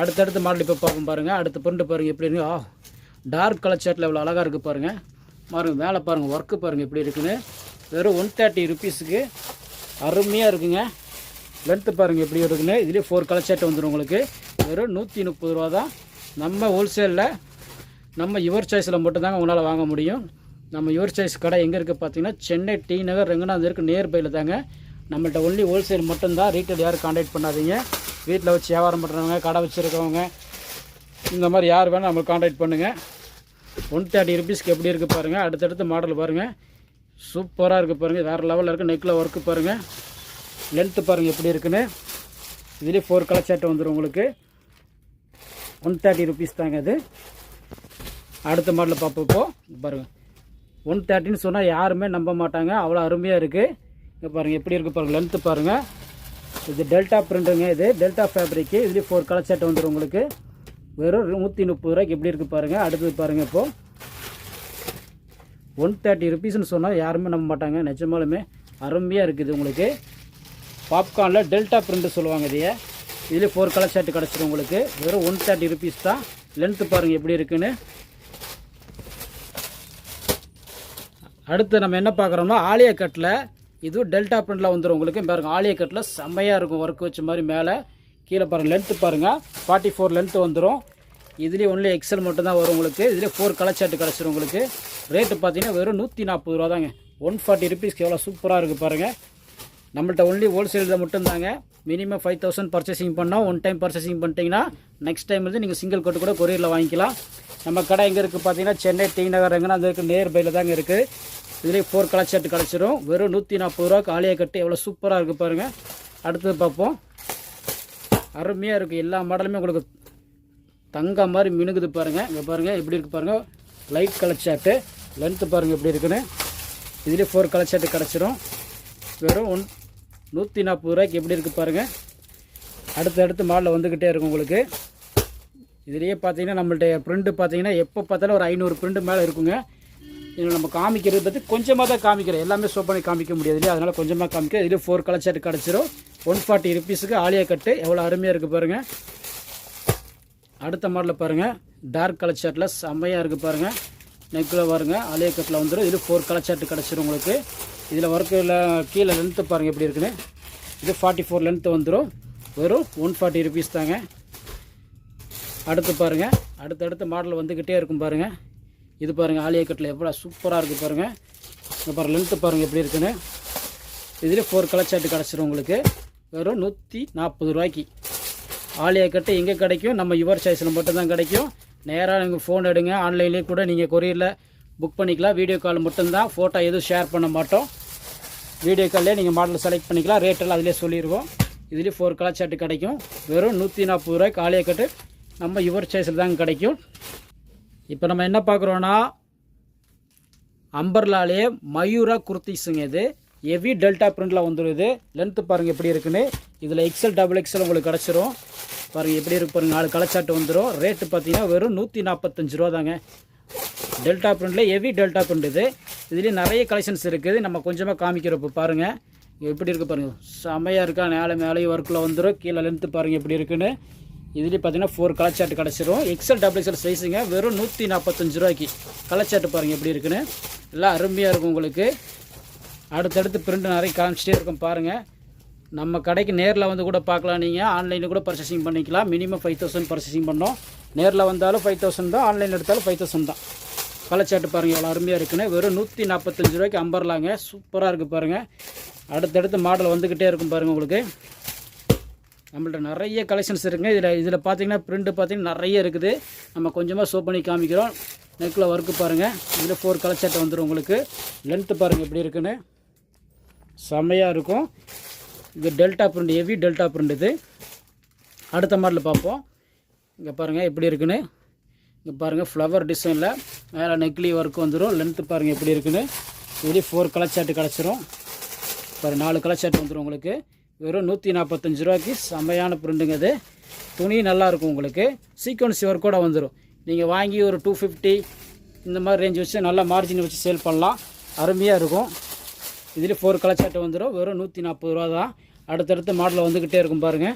அடுத்தடுத்து மாடல் இப்போ பார்ப்போம் பாருங்கள். அடுத்த பிரிண்ட் பாருங்கள் எப்படி இருக்குது. டார்க் கலர் ஷர்ட்டில் எவ்வளோ அழகாக இருக்குது பாருங்கள். பாருங்கள் மேலே பாருங்கள் ஒர்க்கு பாருங்கள் எப்படி இருக்குன்னு. வெறும் 130 ருபீஸுக்கு அருமையாக இருக்குங்க. லென்த்து பாருங்கள் எப்படி இருக்குன்னு. இதுலேயே 4 கலர் ஷர்ட் வந்துடும் உங்களுக்கு. வெறும் 130 ரூபா தான். நம்ம ஹோல்சேலில் நம்ம யுவர் சாய்ஸில் மட்டும்தாங்க உங்களால் வாங்க முடியும். நம்ம யுவர் சாய்ஸ் கடை எங்கே இருக்குது பார்த்தீங்கன்னா சென்னை டி நகர் ரெங்கநாதருக்கு நியர்பையில் தாங்க. நம்மள்ட்ட ஒன்லி ஹோல்சேல் மட்டும்தான், ரீட்டைல் யாரும் கான்டாக்ட் பண்ணாதீங்க. வீட்டில் வச்சு வியாபாரம் பண்ணுறவங்க, கடை வச்சுருக்கவங்க, இந்த மாதிரி யார் வேணால் நம்மளுக்கு கான்டாக்ட் பண்ணுங்கள். 130 ருபீஸ்க்கு எப்படி இருக்குது பாருங்கள். அடுத்தடுத்து மாடல் பாருங்கள், சூப்பராக இருக்குது பாருங்கள். வேறு லெவலில் இருக்குது. நெக்கில் ஒர்க்கு பாருங்கள். லென்த்து பாருங்கள் எப்படி இருக்குன்னு. இதுலேயே 4 கலர் ஷர்ட் வந்துடும் உங்களுக்கு. 130 ருபீஸ் தாங்க அது. அடுத்த மாடலில் பார்ப்போம். பாருங்கள் 130ன்னு சொன்னால் யாருமே நம்ப மாட்டாங்க, அவ்வளோ அருமையாக இருக்குது. இங்கே பாருங்கள் எப்படி இருக்குது பாருங்கள். லென்த்து பாருங்கள். இது டெல்டா பிரிண்ட்டுங்க. இது டெல்டா ஃபேப்ரிக்கு. இதுலேயே 4 கலர் ஷர்ட் வந்துடும் உங்களுக்கு. வெறும் 130 ரூபாய்க்கு எப்படி இருக்குது பாருங்கள். அடுத்தது பாருங்கள். இப்போது 130 ருபீஸ்ன்னு சொன்னால் யாருமே நம்ப மாட்டாங்க, நிஜமாலுமே அருமையாக இருக்குது உங்களுக்கு. பாப்கார்னில் டெல்டா பிரிண்ட்டு சொல்லுவாங்க இதையே. இதுலேயே 4 கலர் ஷர்ட் கிடச்சிடும் உங்களுக்கு. வெறும் 130 ருபீஸ் தான். லென்த்து பாருங்கள் எப்படி இருக்குன்னு. அடுத்து நம்ம என்ன பார்க்குறோம்னா ஆலியா கட்டில். இதுவும் டெல்டா பிரிண்டில் வந்துடும் உங்களுக்கு. பாருங்கள் ஆலியா கட்டில் செம்மையாக இருக்கும், ஒர்க் வச்ச மாதிரி. மேலே கீழே பாருங்கள். லென்த்து பாருங்கள் 44 லென்த்து வந்துடும். இதுலேயே ஒன்லி எக்ஸல் மட்டும் தான் வரும் உங்களுக்கு. இதுலேயே 4 கலர் ஷர்ட் கிடச்சிடும் உங்களுக்கு. ரேட்டு பார்த்தீங்கன்னா வெறும் 140 ரூபா தாங்க. 140 ருபீஸ்க்கு எவ்வளோ சூப்பராக இருக்குது பாருங்கள். நம்மள்ட்ட ஒன்லி ஹோல்சேலில் மட்டும்தாங்க. மினிமம் 5000 பர்ச்சேசிங் பண்ணோம். ஒன் டைம் பர்ச்சேசிங் பண்ணிட்டீங்கன்னா நெக்ஸ்ட் டைம் வந்து நீங்கள் சிங்கிள் கோட்டு கூட கொரியரில் வாங்கிக்கலாம். நம்ம கடை எங்கே இருக்குது பார்த்தீங்கன்னா சென்னை டி நகர் ரெங்கநாதருக்கு நியர்பையில் தாங்க இருக்குது. இதுலேயே 4 கலர் ஷர்ட் கிடச்சிரும். வெறும் 140 ரூபாய்க்கு ஆலியா கட்டு எவ்வளோ சூப்பராக இருக்குது பாருங்கள். அடுத்தது பார்ப்போம். அருமையாக இருக்குது. எல்லா மாடலுமே உங்களுக்கு தங்கம் மாதிரி மினுகுது பாருங்கள். இங்கே பாருங்கள் எப்படி இருக்குது பாருங்கள். Light colour shirt. லென்த்து பாருங்கள் எப்படி இருக்குன்னு. இதுலேயே 4 கலர் ஷர்ட்டு கிடச்சிரும். வெறும் 140 ரூபாய்க்கு எப்படி இருக்குது பாருங்கள். அடுத்து மாடலில் வந்துக்கிட்டே இருக்கும் உங்களுக்கு. இதுலேயே பார்த்தீங்கன்னா நம்மள்ட்ட பிரிண்ட்டு பார்த்தீங்கன்னா எப்போ பார்த்தாலும் ஒரு 500 பிரிண்ட்டு மேலே இருக்குங்க. இதில் நம்ம காமிக்கிறது பற்றி கொஞ்சமாக தான் காமிக்கிறோம், எல்லாமே ஷோ பண்ணி காமிக்க முடியாது இல்லையா, அதனால் கொஞ்சமாக காமிக்க. இதுலேயே 4 கலர் ஷர்ட் கிடச்சிரும். 140 ருபீஸுக்கு ஆலியா கட்டு எவ்வளோ அருமையாக இருக்குது பாருங்கள். அடுத்த மாடலில் பாருங்கள். டார்க் கலர் ஷர்ட்டில் செம்மையாக இருக்குது பாருங்கள். நெக்கில் பாருங்கள் ஆலியா கட்டில் வந்துடும். இதில் 4 கலர் ஷர்ட் கிடச்சிரும் உங்களுக்கு. இதில் ஒர்க்கில் கீழே லென்த்து பாருங்கள் எப்படி இருக்குன்னு. இது 44 லென்த்து வந்துடும். வெறும் 140 ருபீஸ் தாங்க. அடுத்து பாருங்கள். அடுத்தடுத்த மாடல் வந்துக்கிட்டே இருக்கும் பாருங்கள். இது பாருங்கள் ஆலியா கட்டில் எவ்வளோ சூப்பராக இருக்குது பாருங்கள். இங்கே பாருங்கள் லென்த்து பாருங்கள் எப்படி இருக்குன்னு. இதில் 4 கலர் ஷர்ட் கிடச்சிரும் உங்களுக்கு. வெறும் 140 ரூபாய்க்கு. ஆலியா கட்டு எங்கே கிடைக்கும்? நம்ம யுவர் சாய்ஸில் மட்டும்தான் கிடைக்கும். நேராக நீங்கள் ஃபோன் எடுங்க, ஆன்லைன்லேயே கூட நீங்கள் கொரியரில் புக் பண்ணிக்கலாம். வீடியோ கால் மட்டும்தான், ஃபோட்டோ எதுவும் ஷேர் பண்ண மாட்டோம். வீடியோ கால்லேயே நீங்கள் மாடல் செலக்ட் பண்ணிக்கலாம். ரேட்டெல்லாம் அதிலே சொல்லிடுவோம். இதுலேயே 4 கலர் ஷர்ட் கிடைக்கும். வெறும் 140 ரூபாய்க்கு ஆலியா கட்டு நம்ம யுவர் சாய்ஸில் தாங்க கிடைக்கும். இப்போ நம்ம என்ன பார்க்குறோன்னா அம்பர்லாலே மயூரா குர்த்திஸுங்க. இது ஹெவி டெல்டா பிரிண்டில் வந்துடுது. லென்த்து பாருங்கள் எப்படி இருக்குன்னு. இதில் எக்ஸல் டபுள் எக்ஸல் உங்களுக்கு கிடச்சிரும். பாருங்கள் எப்படி இருக்கு பாருங்கள். 4 கலர் ஷர்ட் வந்துடும். ரேட்டு பார்த்தீங்கன்னா வெறும் 145 ரூபா தாங்க. டெல்டா பிரிண்டில் ஹெவி டெல்டா பிரிண்ட் இது. இதுலேயே நிறைய கலெக்ஷன்ஸ் இருக்குது, நம்ம கொஞ்சமாக காமிக்கிறப்போ பாருங்கள். எப்படி இருக்குது பாருங்கள். செமையாக இருக்கா. மேலேயும் ஒர்க்கில் வந்துடும். கீழே லென்த்து பாருங்கள் எப்படி இருக்குன்னு. இதுலேயே பார்த்தீங்கன்னா 4 கலர் ஷர்ட் கிடச்சிரும். எக்ஸல் டபுள் எக்ஸல் சைஸுங்க. வெறும் 145 ரூபாய்க்கு. கலர் ஷர்ட் பாருங்கள் எப்படி இருக்குன்னு. எல்லாம் அருமையாக இருக்கும் உங்களுக்கு. அடுத்தடுத்து பிரிண்ட் நிறைய காமிச்சிட்டே இருக்கும் பாருங்கள். நம்ம கடைக்கு நேரில் வந்து கூட பார்க்கலாம். நீங்கள் ஆன்லைனில் கூட பர்ச்சேசிங் பண்ணிக்கலாம். மினிமம் 5000 பர்ச்சேசிங் பண்ணோம். நேரில் வந்தாலும் 5000 தான், ஆன்லைனில் எடுத்தாலும் 5000 தான். கலர் ஷர்ட் பாருங்கள் எவ்வளோ அருமையாக இருக்குன்னு. வெறும் 145 ரூபாய்க்கு அம்பர்லாங்க. சூப்பராக இருக்குது பாருங்கள். அடுத்தடுத்து மாடல் வந்துக்கிட்டே இருக்கும் பாருங்கள் உங்களுக்கு. நம்மள்ட்ட நிறைய கலெக்ஷன்ஸ் இருக்குங்க. இதில் பார்த்தீங்கன்னா பிரிண்ட் பார்த்தீங்கன்னா நிறைய இருக்குது. நம்ம கொஞ்சமாக ஷோ பண்ணி காமிக்கிறோம். நெக்கில் ஒர்க்கு பாருங்கள். இதில் 4 கலர் சட்டை வந்துடும் உங்களுக்கு. லென்த்து பாருங்கள் எப்படி இருக்குன்னு, செம்மையாக இருக்கும். இது delta print, heavy delta print. இது அடுத்த மாடலில் பார்ப்போம். இங்கே பாருங்கள் எப்படி இருக்குன்னு. இங்கே பாருங்கள் ஃப்ளவர் டிசைனில் மேலே நெக்லி ஒர்க் வந்துடும். லென்த்து பாருங்கள் எப்படி இருக்குன்னு. இதுலேயே 4 கலர் சாட்டு கிடச்சிரும். பாருங்கள் 4 கலர் சாட்டு வந்துடும் உங்களுக்கு. வெறும் 145 ரூபாய்க்கு செம்மையான பிரிண்டுங்க. இது துணி நல்லாயிருக்கும் உங்களுக்கு. சீக்வன்ஸ் ஒர்க் கூட வந்துடும். நீங்கள் வாங்கி ஒரு 250 இந்த மாதிரி ரேஞ்ச் வச்சு நல்லா மார்ஜின் வச்சு சேல் பண்ணலாம். அருமையாக இருக்கும். இதுலேயே 4 கலர் சாட்டு வந்துடும். வெறும் 140 ரூபா தான். அடுத்தடுத்த மாடலில் வந்துக்கிட்டே இருக்கும் பாருங்கள்.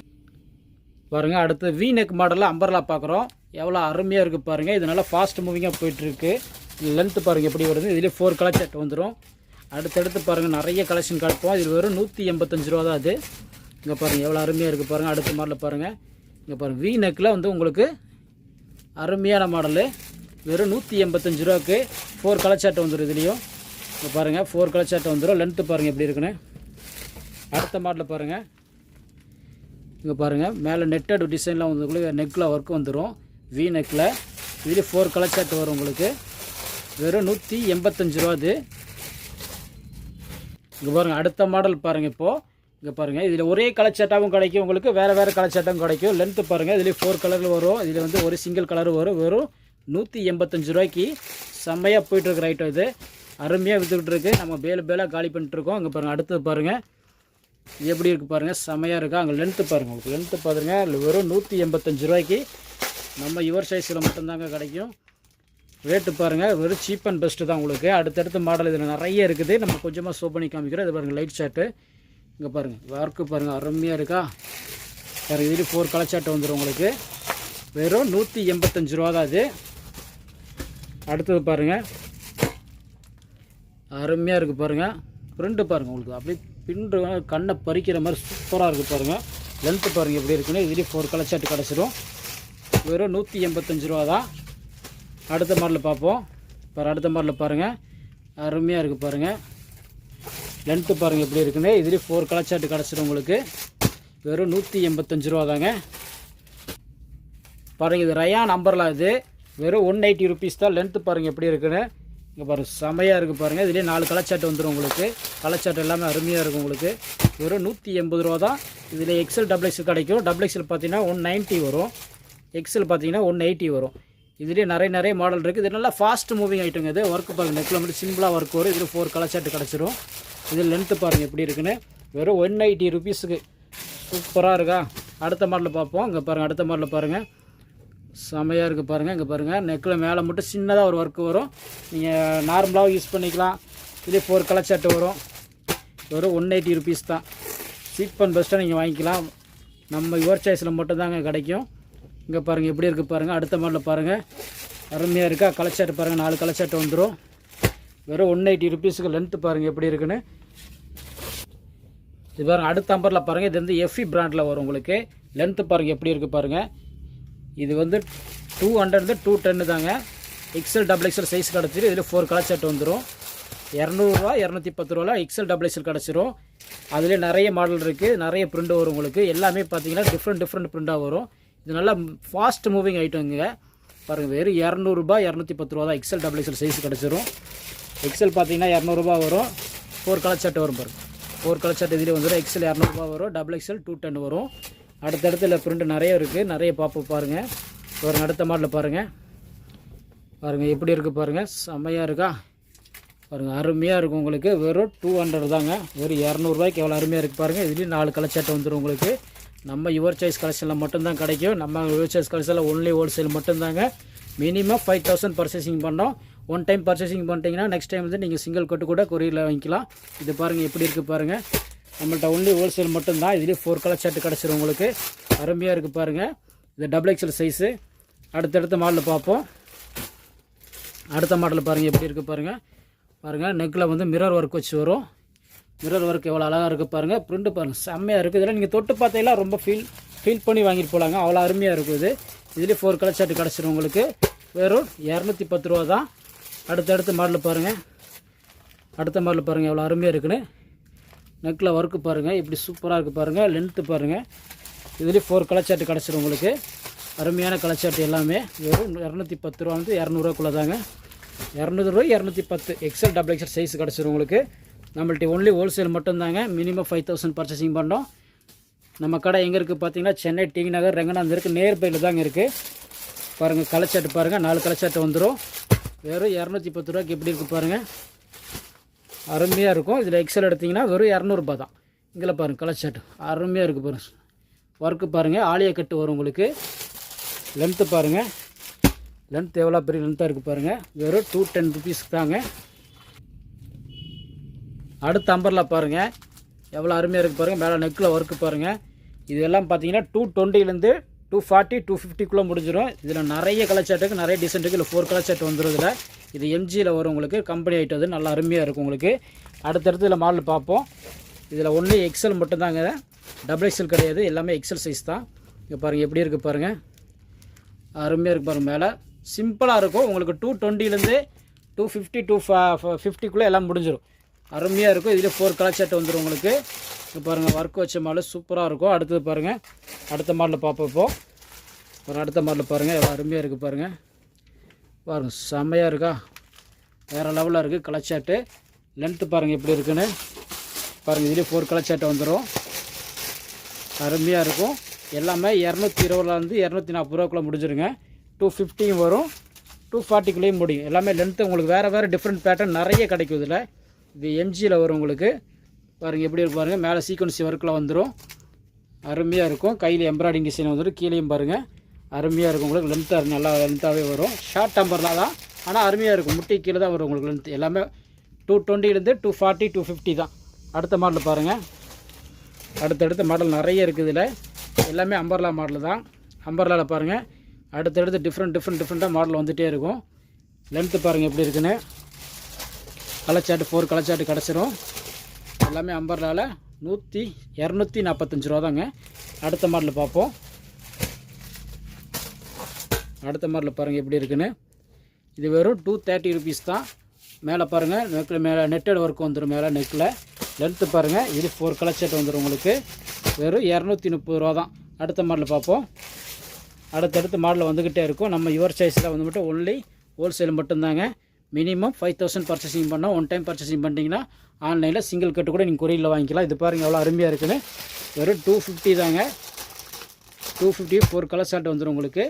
பாருங்கள் அடுத்து வி நெக் மாடலில் அம்பர்லா பார்க்குறோம். எவ்வளோ அருமையாக இருக்குது பாருங்கள். இது நல்லா ஃபாஸ்ட் மூவிங்காக போயிட்டுருக்கு. லென்த்து பாருங்கள் எப்படி வருது. இதிலே 4 கலர் சட்டை வந்துடும். அடுத்தடுத்து பாருங்கள் நிறைய கலெக்ஷன் காட்டுப்போம். இது வெறும் 185 ரூபா தான். அது இங்கே பாருங்கள் எவ்வளோ அருமையாக இருக்குது பாருங்கள். அடுத்த மாடலில் பாருங்கள். இங்கே பாருங்கள் வி நெக்கில் வந்து உங்களுக்கு அருமையான மாடலு. வெறும் 185 ரூபாய்க்கு 4 கலர் சட்டை வந்துடும். இதுலேயும் இங்கே பாருங்கள் 4 கலர் சட்டை வந்துடும். லென்த்து பாருங்கள் எப்படி இருக்குன்னு. அடுத்த மாடலில் பாருங்கள். இங்கே பாருங்கள் மேலே நெட்டட் டிசைன்லாம் வந்து உங்களுக்கு நெக்கில் ஒர்க் வந்துடும். வி நெக்கில் இதுலேயே 4 கலர் சட்டை வரும் உங்களுக்கு. வெறும் 185 ரூபா. இது இங்கே பாருங்கள் அடுத்த மாடல் பாருங்கள். இப்போது இங்கே பாருங்கள் இதில் ஒரே கலர் சட்டாவும் கிடைக்கும் உங்களுக்கு. வேறு கலர் சட்டாவும் கிடைக்கும். லென்த்து பாருங்கள் இதுலேயே 4 கலரில் வரும். இதில் வந்து ஒரு சிங்கிள் கலர் வரும். வெறும் 185 ரூபாய்க்கு செம்மையாக போயிட்டுருக்குற ஐட்டம். இது அருமையாக விற்றுக்கிட்டு இருக்குது. நம்ம பேலாக காலி பண்ணிட்டுருக்கோம். அங்கே பாருங்கள் அடுத்தது பாருங்கள் எப்படி இருக்குது பாருங்கள். செம்மையாக இருக்கா. அங்கே லென்த்து பாருங்கள் உங்களுக்கு. லென்த்து பாருங்கள் வெறும் 185 ரூபாய்க்கு நம்ம யுவர் சைஸில் மட்டும்தாங்க கிடைக்கும். ரேட்டு பாருங்கள் வெறும் சீப் அண்ட் பெஸ்ட்டு தான் உங்களுக்கு. அடுத்தடுத்த மாடல் இதில் நிறைய இருக்குது. நம்ம கொஞ்சமாக ஷோ பண்ணி காமிக்கிறோம். இது பாருங்கள் லைட் ஷார்ட்டு. இங்கே பாருங்கள் ஒர்க்கு பாருங்கள் அருமையாக இருக்கா. பாருங்கள் இதுலேயே 4 கலர் ஷார்ட்டு வந்துடும் உங்களுக்கு. வெறும் 185 ரூபா தான். அது அடுத்தது பாருங்கள் அருமையாக இருக்குது பாருங்கள். பிரிண்ட்டு பாருங்கள் உங்களுக்கு அப்படியே பின்று கண்ணை பறிக்கிற மாதிரி சூப்பராக இருக்குது பாருங்கள். லென்த்து பாருங்கள் எப்படி இருக்குன்னு. இதுலேயே 4 கலர் ஷார்ட்டு கிடச்சிடும். வெறும் 185 ரூபா தான். அடுத்த மாடலில் பார்ப்போம். அடுத்த மாடலில் பாருங்கள் அருமையாக இருக்குது பாருங்கள். லென்த்து பாருங்கள் எப்படி இருக்குன்னு. இதுலேயே 4 கலர் ஷார்ட்டு கிடச்சிடும் உங்களுக்கு. வெறும் 185 ரூபா தாங்க. பாருங்கள் இது ரயான் அம்பர்லாம். இது வெறும் 180 ருபீஸ் தான். லென்த்து பாருங்கள் எப்படி இருக்குன்னு. இங்கே பாருங்கள் செமையாக இருக்குது பாருங்கள். இதுலேயே 4 கலர் ஷார்ட் வந்துடும் உங்களுக்கு. கலர் ஷார்ட் எல்லாமே அருமையாக இருக்கும் உங்களுக்கு. வெறும் 180 ரூபா தான். இதில் எக்ஸல் டபுள் எக்ஸல் கிடைக்கும். டபுள் எக்ஸல் பார்த்தீங்கன்னா 190 வரும். எக்ஸல் பார்த்தீங்கன்னா 180 வரும். இதுலேயே நிறைய மாடல் இருக்குது. இது நல்லா ஃபாஸ்ட் மூவிங் ஐட்டங்க. இது ஒர்க்கு பாருங்கள் நெக்கில் மட்டும் சிம்பிளாக ஒர்க் வரும். இதில் 4 கலர் ஷார்ட் கிடச்சிரும். இதில் லென்த்து பாருங்கள் எப்படி இருக்குன்னு. வெறும் 180 ருபீஸுக்கு சூப்பராக இருக்கா. அடுத்த மாடலில் பார்ப்போம். இங்கே பாருங்கள் அடுத்த மாடலில் பாருங்கள் செமையாக இருக்குது பாருங்கள். இங்கே பாருங்கள் நெக்கில் மேலே மட்டும் சின்னதாக ஒரு ஒர்க்கு வரும். நீங்கள் நார்மலாகவும் யூஸ் பண்ணிக்கலாம். இதே 4 கலர் ஷார்ட் வரும். வெறும் 180 ருபீஸ் தான். சீப் அண்ட் பெஸ்ட்டாக நீங்கள் வாங்கிக்கலாம். நம்ம யுவர் சாய்ஸில் மட்டும் தாங்க கிடைக்கும். இங்கே பாருங்கள் எப்படி இருக்குது பாருங்கள். அடுத்த மாடலில் பாருங்கள் அருமையாக இருக்கா. கலர் ஷார்ட் பாருங்கள் 4 கலர் ஷார்ட் வந்துடும். வெறும் 180 ருபீஸுக்கு. லென்த்து பாருங்கள் எப்படி இருக்குன்னு. இது பாருங்கள் அடுத்த அம்பரில் பாருங்கள். இது வந்து எஃப்இ பிராண்டில் வரும் உங்களுக்கு. லென்த்து பாருங்கள் எப்படி இருக்குது பாருங்கள். இது வந்து 200 210 தாங்க. எக்ஸல் டபுள் எக்ஸல் சைஸ் கிடச்சிரும். இதில் 4 கலர் ஷார்ட் வந்துடும். 200 ரூபா 210 ரூபா எக்ஸல் டபுள் எக்ஸல் கிடச்சிரும். அதில் நிறைய மாடல் இருக்குது. நிறைய பிரிண்ட் வரும் உங்களுக்கு. எல்லாமே பார்த்தீங்கன்னா டிஃப்ரெண்ட் பிரிண்ட்டாக வரும். இது நல்லா ஃபாஸ்ட் மூவிங் ஐட்டங்க பாருங்கள். வெறும் 200 ரூபா 210 ரூபா தான். எக்ஸல் டபுள் எக்ஸல் சைஸ் கிடச்சிரும். எக்ஸல் பார்த்தீங்கன்னா 200 ரூபா வரும். 4 கலர் ஷார்ட் வரும் பாருங்கள். 4 கலர் ஷார்ட் இதிலே வந்துடும். எக்ஸல் 200 ரூபா வரும். டபுள் எக்ஸல் 210 வரும். அடுத்தடுத்து இல்லை பிரிண்ட் நிறைய இருக்குது. நிறைய பார்ப்போம் பாருங்கள். பாருங்கள் அடுத்த மாடலில் பாருங்கள் எப்படி இருக்குது பாருங்கள். செம்மையாக இருக்கா பாருங்கள். அருமையாக இருக்கும் உங்களுக்கு. வெறும் 200 தாங்க. வெறும் 200 ரூபாய்க்கு எவ்வளோ அருமையாக இருக்குது பாருங்கள். இதுலேயும் 4 கலர் ஷார்ட் வந்துடும் உங்களுக்கு. நம்ம யுவர் சாய்ஸ் கலெக்ஷனில் மட்டும்தான் கிடைக்கும். நம்ம யுவர் சாய்ஸ் கலெக்ஷனில் ஒன்லி ஹோல்சேல் மட்டும்தாங்க. மினிமம் 5000 பர்ச்சேசிங் பண்ணோம். ஒன் டைம் பர்ச்சேசிங் பண்ணிட்டீங்கன்னா நெக்ஸ்ட் டைம் வந்து நீங்கள் சிங்கிள் கட்டு கூட கொரியரில் வாங்கிக்கலாம். இது பாருங்கள் எப்படி இருக்குது பாருங்கள். நம்மள்ட்ட ஒன்லி ஹோல்சேல் மட்டும்தான். இதுலேயே 4 கலர் ஷார்ட் கிடச்சிரும் உங்களுக்கு. அருமையாக இருக்குது பாருங்கள். இது டபுள் எக்ஸல் சைஸு. அடுத்தடுத்த மாடலில் பார்ப்போம். அடுத்த மாடலில் பாருங்கள் எப்படி இருக்குது பாருங்கள். நெக்கில் வந்து மிரர் ஒர்க் வச்சு வரும். மிரர் ஒர்க் எவ்வளோ அழகாக இருக்குது பாருங்கள். பிரிண்ட்டு பாருங்கள் செம்மையாக இருக்குது. இதெல்லாம் நீங்கள் தொட்டு பார்த்தீங்கன்னா ரொம்ப ஃபீல் பண்ணி வாங்கிட்டு போகலாங்க. அவ்வளோ அருமையாக இருக்குது. இதுலேயே 4 கலர் ஷார்ட் கிடச்சிரும் உங்களுக்கு. வெறும் 210 ரூபா தான். அடுத்த மாடலில் பாருங்கள். அடுத்த மாடலில் பாருங்கள் எவ்வளோ அருமையாக இருக்குன்னு. நெக்கில் ஒர்க்கு பாருங்கள் எப்படி சூப்பராக இருக்குது பாருங்கள். லென்த்து பாருங்கள் இதுலேயும் 4 கலர் சார்ட் கிடச்சிரும் உங்களுக்கு. அருமையான கலர் சார்ட் எல்லாமே வெறும் 210 ரூபாந்து 200 தாங்க. 200 210 எக்ஸல் டபுள் எக்ஸல் சைஸ் கிடச்சிரும் உங்களுக்கு. நம்மள்ட்ட ஒன்லி ஹோல்சேல் மட்டும்தாங்க. மினிமம் 5000 பர்ச்சேசிங் பண்ணோம். நம்ம கடை எங்கே இருக்குது பார்த்தீங்கன்னா சென்னை டி நகர் ரெங்கநாதன் இருக்குது, நேர்பையில் தாங்க இருக்குது. பாருங்கள் கலர் சார்ட் பாருங்கள், 4 கலர் சார்ட் வந்துடும். வெறும் 210 ரூபாய்க்கு எப்படி இருக்குது பாருங்கள், அருமையாக இருக்கும். இதில் எக்ஸல் எடுத்திங்கன்னா வெறும் 200 தான். இங்கே பாருங்கள் கலர் சார்ட் அருமையாக இருக்குது பாருங்கள். ஒர்க்கு பாருங்கள், ஆலியா கட்டு வரும் உங்களுக்கு. லென்த்து பாருங்கள், லென்த் எவ்வளோ பெரிய லென்த்தாக இருக்குது பாருங்கள். வெறும் 210 ருபீஸ் தாங்க. அடுத்த அம்பர்லா பாருங்கள் எவ்வளோ அருமையாக இருக்குது பாருங்கள். மேலே நெக்கில் ஒர்க்கு பாருங்கள். இது எல்லாம் பார்த்தீங்கன்னா 220லேருந்து 240 250 முடிஞ்சிடும். இதில் நிறைய கலர் சார்ட்டுக்கு நிறைய டிசைன் இருக்குது. இல்லை 4 கலர் சார்ட் வந்துடும். இதில் இது எம்ஜியில் வரும் உங்களுக்கு. கம்பெனி ஐட்டம் அது நல்லா அருமையாக இருக்கும் உங்களுக்கு. அடுத்தடுத்து இதில் மாடல் பார்ப்போம். இதில் ஒன்லி எக்ஸல் மட்டும்தாங்க, டபுள் எக்ஸல் கிடையாது. எல்லாமே எக்ஸல் சைஸ் தான். இங்கே பாருங்கள் எப்படி இருக்குது பாருங்கள், அருமையாக இருக்குது பாருங்கள். மேலே சிம்பிளாக இருக்கும் உங்களுக்கு. 220லேருந்து 250 250 எல்லாம் முடிஞ்சிடும். அருமையாக இருக்கும். இதில் 4 கலர் சார்ட் வந்துடும் உங்களுக்கு. இப்போ பாருங்கள் ஒர்க் வச்ச மாடல் சூப்பராக இருக்கும். அடுத்தது பாருங்கள், அடுத்த மாடலில் பார்ப்போம். இப்போது அடுத்த மாடலில் பாருங்கள் எவ்வளோ அருமையாக இருக்குது பாருங்கள். பாருங்கள் செம்மையாக இருக்கா, வேறு லெவலில் இருக்குது கலர் சார்ட்டு. லென்த்து பாருங்கள் எப்படி இருக்குன்னு பாருங்கள். இதுலேயே 4 கலர் சார்ட் வந்துடும். அருமையாக இருக்கும். எல்லாமே 220லேருந்து 240 ரூபாக்குள்ளே முடிஞ்சிருங்க. 250 வரும், 240 முடியும். எல்லாமே லென்த்து உங்களுக்கு வேறு டிஃப்ரெண்ட் பேட்டர்ன் நிறைய கிடைக்கும். இதில் இது எம்ஜியில் வரும் உங்களுக்கு. பாருங்கள் எப்படி இருக்கு பாருங்கள். மேலே சீக்வன்சி ஒர்க்கில் வந்துடும். அருமையாக இருக்கும். கையில் எம்ப்ராய்டிங் டிசைன் வந்துடும். கீழேயும் பாருங்கள் அருமையாக இருக்கும் உங்களுக்கு. லென்த்தாக நல்லா லென்த்தாகவே வரும். ஷார்ட் டம்பர்லாம் தான், ஆனால் அருமையாக இருக்கும். முட்டி கீழே தான் வரும் உங்களுக்கு லென்த். எல்லாமே 220லேருந்து 240 250 தான். அடுத்த மாடல் பாருங்கள். அடுத்தடுத்த மாடல் நிறைய இருக்குது. இதில் எல்லாமே அம்பர்லா மாடல் தான். அம்பர்லாவில் பாருங்கள் அடுத்தடுத்து டிஃப்ரெண்ட்டாக மாடல் வந்துகிட்டே இருக்கும். லென்த்து பாருங்கள் எப்படி இருக்குன்னு. கலர் சார்ட்டு 4 கலர் சார்ட்டு கிடச்சிரும். எல்லாமே அம்பர்லாவில் 245 ரூபா தாங்க. அடுத்த மாடலில் பார்ப்போம். அடுத்த மாடலில் பாருங்கள் எப்படி இருக்குன்னு. இது வெறும் 230 ருபீஸ் தான். மேலே பாருங்கள் நெக்கில் மேலே நெட்டட் ஒர்க் வந்துடும். மேலே நெக்கில் லென்த்து பாருங்கள். இது 4 கலர் சார்ட் வந்துடும் உங்களுக்கு. வெறும் 230 ரூபா தான். அடுத்த மாடலில் பார்ப்போம். அடுத்தடுத்த மாடலில் வந்துக்கிட்டே இருக்கும். நம்ம யுவர் சாய்ஸில் வந்து மட்டும் ஒன்லி ஹோல்சேல் மட்டும்தாங்க. மினிமம் 5000 பர்ச்சேசிங் பண்ணோம். ஒன் டைம் பர்ச்சேசிங் பண்ணிட்டீங்கன்னா ஆன்லைனில் சிங்கிள் கட்டு கூட நீங்கள் கொரியரில் வாங்கிக்கலாம். இது பாருங்கள் எவ்வளோ அருமையாக இருக்குன்னு. வெறும் 250 தாங்க. 250 4 கலர் சார்ட் வந்துடும் உங்களுக்கு.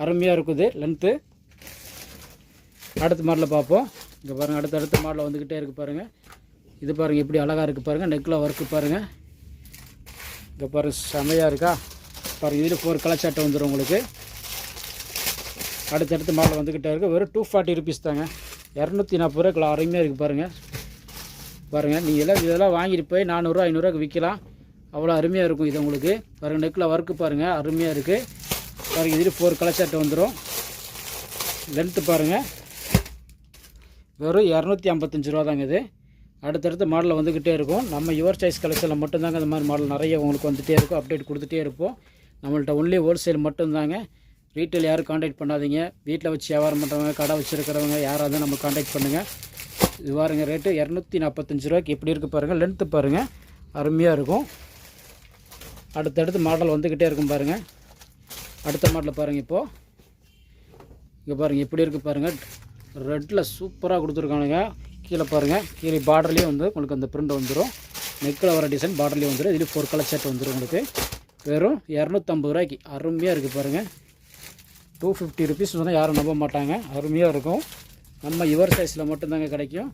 அருமையாக இருக்குது லென்த்து. அடுத்த மாடலில் பார்ப்போம். இங்கே பாருங்கள் அடுத்த மாடலில் வந்துக்கிட்டே இருக்குது பாருங்கள். இது பாருங்கள் எப்படி அழகாக இருக்குது பாருங்கள். நெக்கில் ஒர்க்கு பாருங்கள். இங்கே பாருங்கள் செமையாக இருக்கா பாருங்கள். இதில் 4 கலர் சார்ட் வந்துடும் உங்களுக்கு. அடுத்தடுத்த மாடல் வந்துக்கிட்டே இருக்குது. வெறும் 240 ருபீஸ் தாங்க. 240 ரூபாய்க்குள்ள அருமையாக இருக்குது பாருங்கள். பாருங்கள் நீங்கள் இதெல்லாம் வாங்கிட்டு போய் 400 500 விற்கலாம். அவ்வளோ அருமையாக இருக்கும் இது உங்களுக்கு. பாருங்கள் நெக்கில் ஒர்க்கு பாருங்கள் அருமையாக இருக்குது. பாருங்கள் இதில் 4 கலர் சார்ட் வந்துடும். லென்த்து பாருங்கள் வெறும் 255 ரூபா தாங்க இது. அடுத்தடுத்த மாடலில் வந்துக்கிட்டே இருக்கும். நம்ம யுவர் சாய்ஸ் கலெக்ஷனில் மட்டும்தாங்க இந்த மாதிரி மாடல் நிறைய உங்களுக்கு வந்துகிட்டே இருக்கும். அப்டேட் கொடுத்துட்டே இருப்போம். நம்மள்ட்ட ஒன்லி ஹோல்சேல் மட்டும்தாங்க. ரீட்டைல் யாரும் காண்டாக்ட் பண்ணாதீங்க. வீட்டில் வச்சு வியாபாரம் பண்ணுறவங்க, கடை வச்சுருக்கிறவங்க யாராவது நம்ம காண்டாக்ட் பண்ணுங்கள். இது பாருங்க ரேட்டு 245 ரூபாய்க்கு எப்படி இருக்குது பாருங்கள். லென்த்து பாருங்கள் அருமையாக இருக்கும். அடுத்தடுத்து மாடல் வந்துக்கிட்டே இருக்கும் பாருங்கள். அடுத்த மாடலில் பாருங்கள். இப்போது இங்கே பாருங்கள் எப்படி இருக்குது பாருங்கள். ரெட்டில் சூப்பராக கொடுத்துருக்கானுங்க. கீழே பாருங்கள், கீழே பார்டர்லேயே வந்து உங்களுக்கு அந்த பிரிண்ட் வந்துடும். நெக்கில் வர டிசைன் பார்டர்லேயே வந்துடும். இதில் 4 கலர் ஷர்ட் வந்துடும் உங்களுக்கு. வெறும் 250 ரூபாய்க்கு அருமையாக இருக்குது பாருங்கள். 250 ருபீஸ் சொன்னால் யாரும் நம்ப மாட்டாங்க. அருமையாக இருக்கும். நம்ம யுவர் சைஸில் மட்டும்தாங்க கிடைக்கும்.